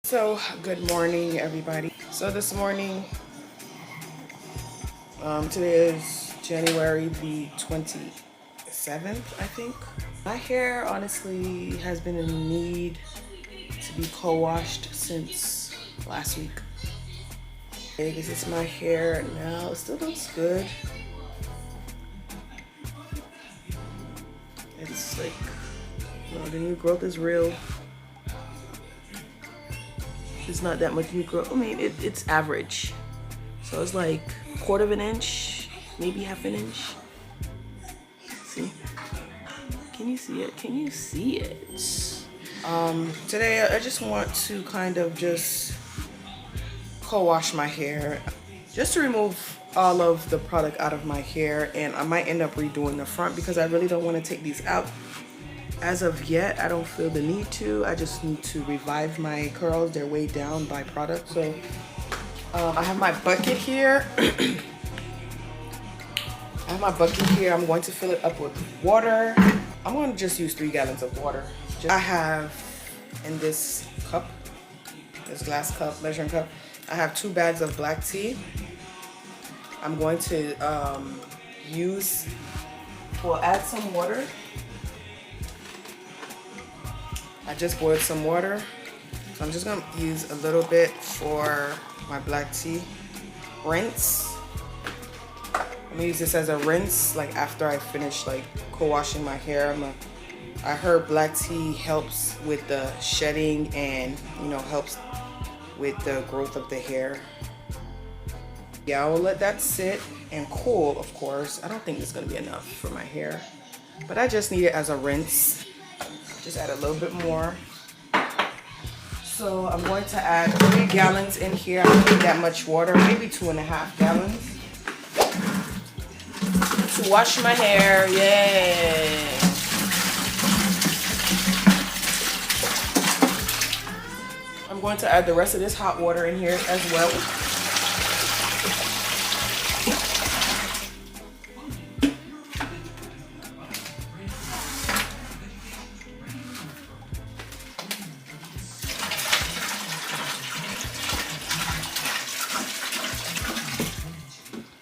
So good morning everybody. So this morning, today is January the 27th, I think. My hair honestly has been in need to be co-washed since last week. Okay, this is my hair now. It still looks good. It's like, the new growth is real. It's not that much new growth. I mean, it's average. So it's like 1/4 of an inch, maybe 1/2 inch. See? Can you see it? Can you see it? Today I just want to kind of just co-wash my hair, just to remove all of the product out of my hair, and I might end up redoing the front because I really don't want to take these out. As of yet, I don't feel the need to. I just need to revive my curls. They're way down by product. So I have my bucket here. I have my bucket here. I'm going to fill it up with water. I'm going to just use 3 gallons of water. I have in this cup, this glass cup, measuring cup, I have 2 bags of black tea. I'm going to add some water. I just boiled some water, so I'm just gonna use a little bit for my black tea. Rinse. I'm gonna use this as a rinse, like after I finish like co-washing my hair. I heard black tea helps with the shedding and helps with the growth of the hair. Yeah, I will let that sit and cool, of course. I don't think it's gonna be enough for my hair, but I just need it as a rinse. Just add a little bit more. So I'm going to add 3 gallons in here. I don't need that much water, maybe 2.5 gallons. To wash my hair, yay! I'm going to add the rest of this hot water in here as well.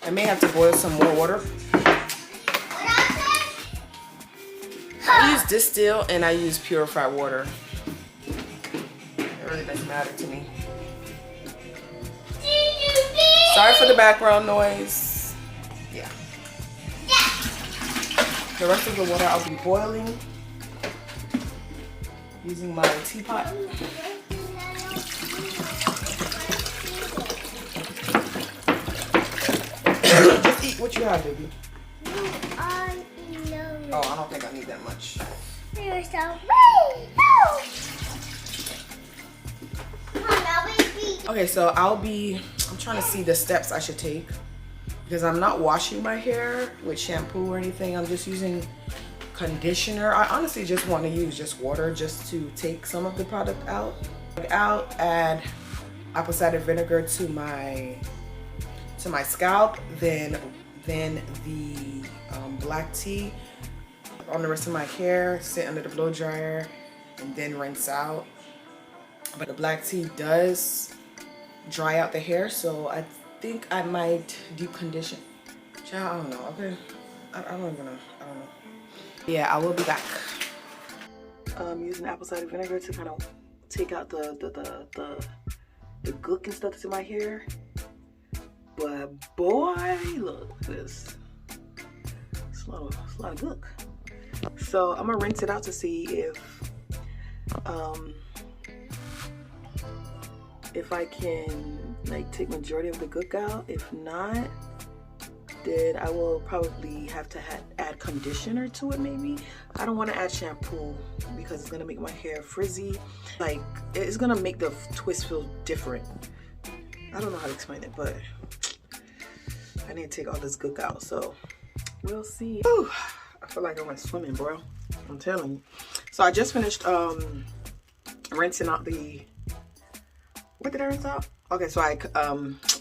I may have to boil some more water. I use distilled and I use purified water. It really doesn't matter to me. Sorry for the background noise. Yeah. The rest of the water I'll be boiling using my teapot. Just eat what you have, baby. Oh, I don't think I need that much. You're so okay, so I'm trying to see the steps I should take because I'm not washing my hair with shampoo or anything. I'm just using conditioner. I honestly just want to use just water just to take some of the product out. Add apple cider vinegar to my scalp, then the black tea on the rest of my hair, sit under the blow dryer, and then rinse out. But the black tea does dry out the hair, so I think I might deep condition. Child, I don't know. Okay, I don't know. Yeah, I will be back. Using apple cider vinegar to kind of take out the gook and stuff that's in my hair. But boy, look at this. It's a lot of gook. So I'm gonna rinse it out to see if I can like take majority of the gook out. If not, then I will probably have to add conditioner to it maybe. I don't want to add shampoo because it's gonna make my hair frizzy. Like it's gonna make the twist feel different. I don't know how to explain it, but I need to take all this gook out, so we'll see. Whew, I feel like I went swimming, bro. I'm telling you. So I just finished rinsing out the. What did I rinse out? Okay, so I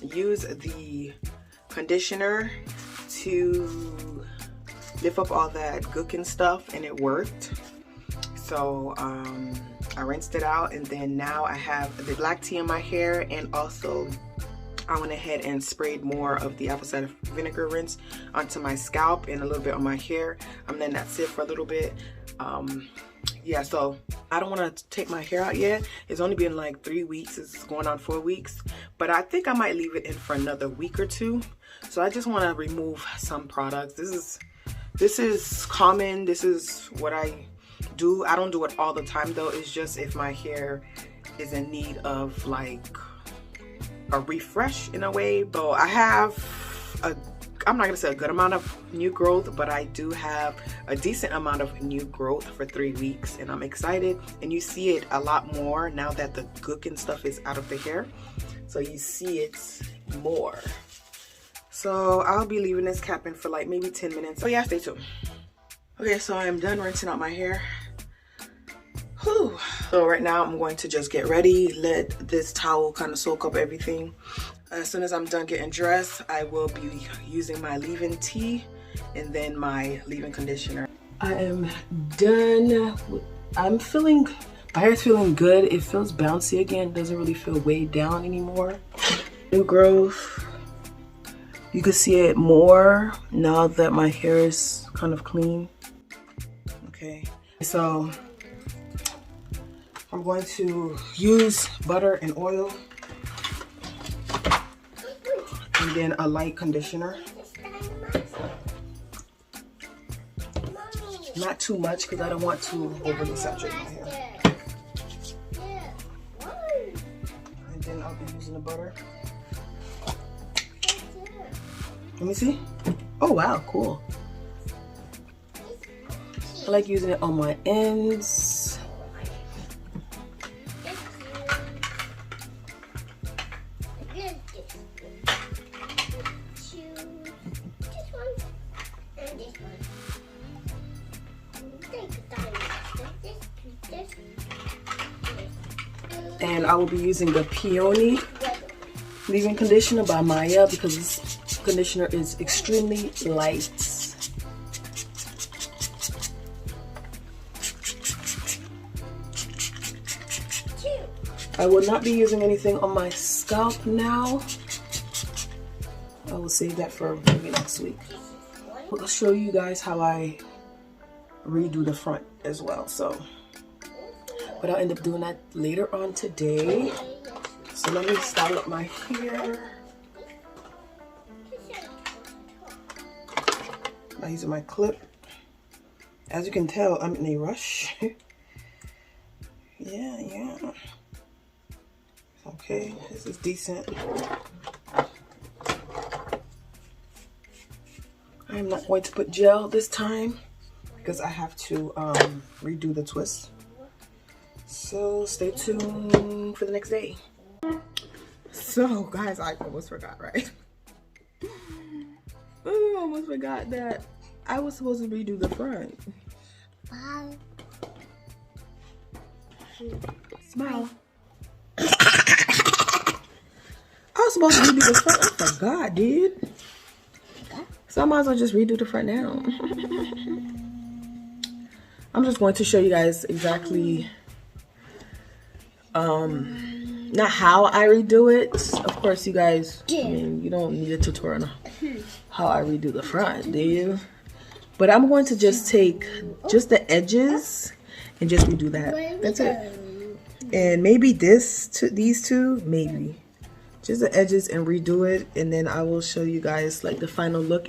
use the conditioner to lift up all that gook and stuff, and it worked. So I rinsed it out, and then now I have the black tea in my hair, and also I went ahead and sprayed more of the apple cider vinegar rinse onto my scalp and a little bit on my hair. I'm letting that sit for a little bit. Yeah, so I don't want to take my hair out yet. It's only been like 3 weeks. It's going on 4 weeks, but I think I might leave it in for another week or two. So I just want to remove some products. This is common. This is what I do. I don't do it all the time though. It's just if my hair is in need of like a refresh in a way. But I have I'm not gonna say a good amount of new growth, but I do have a decent amount of new growth for 3 weeks, and I'm excited. And you see it a lot more now that the gook and stuff is out of the hair, so you see it more. So I'll be leaving this cap in for like maybe 10 minutes. So yeah, stay tuned. Okay, so I'm done rinsing out my hair. Whew. So right now I'm going to just get ready, let this towel kind of soak up everything. As soon as I'm done getting dressed, I will be using my leave-in tea and then my leave-in conditioner. I am done. I'm feeling, my hair's feeling good. It feels bouncy again. Doesn't really feel weighed down anymore. New growth. You can see it more now that my hair is kind of clean. Okay, so I'm going to use butter and oil, and then a light conditioner. Not too much because I don't want to overly saturate my hair. And then I'll be using the butter. Let me see. Oh wow, cool. I like using it on my ends. And I will be using the Peony leave-in conditioner by Maya because this conditioner is extremely light. I will not be using anything on my scalp now. I will save that for maybe next week. I'll show you guys how I redo the front as well. So, but I'll end up doing that later on today. So let me style up my hair by using my clip. As you can tell, I'm in a rush. Yeah. Okay, this is decent. I'm not going to put gel this time because I have to redo the twist. So stay tuned for the next day. So guys, I almost forgot, right? Oh, I almost forgot that I was supposed to redo the front. Wow. Smile. I was supposed to redo the front. I forgot, dude. So I might as well just redo the front now. I'm just going to show you guys exactly, not how I redo it. Of course, you guys, I mean, you don't need a tutorial on how I redo the front, do you? But I'm going to just take just the edges and just redo that. That's it. And maybe these two, maybe. Just the edges and redo it, and then I will show you guys like the final look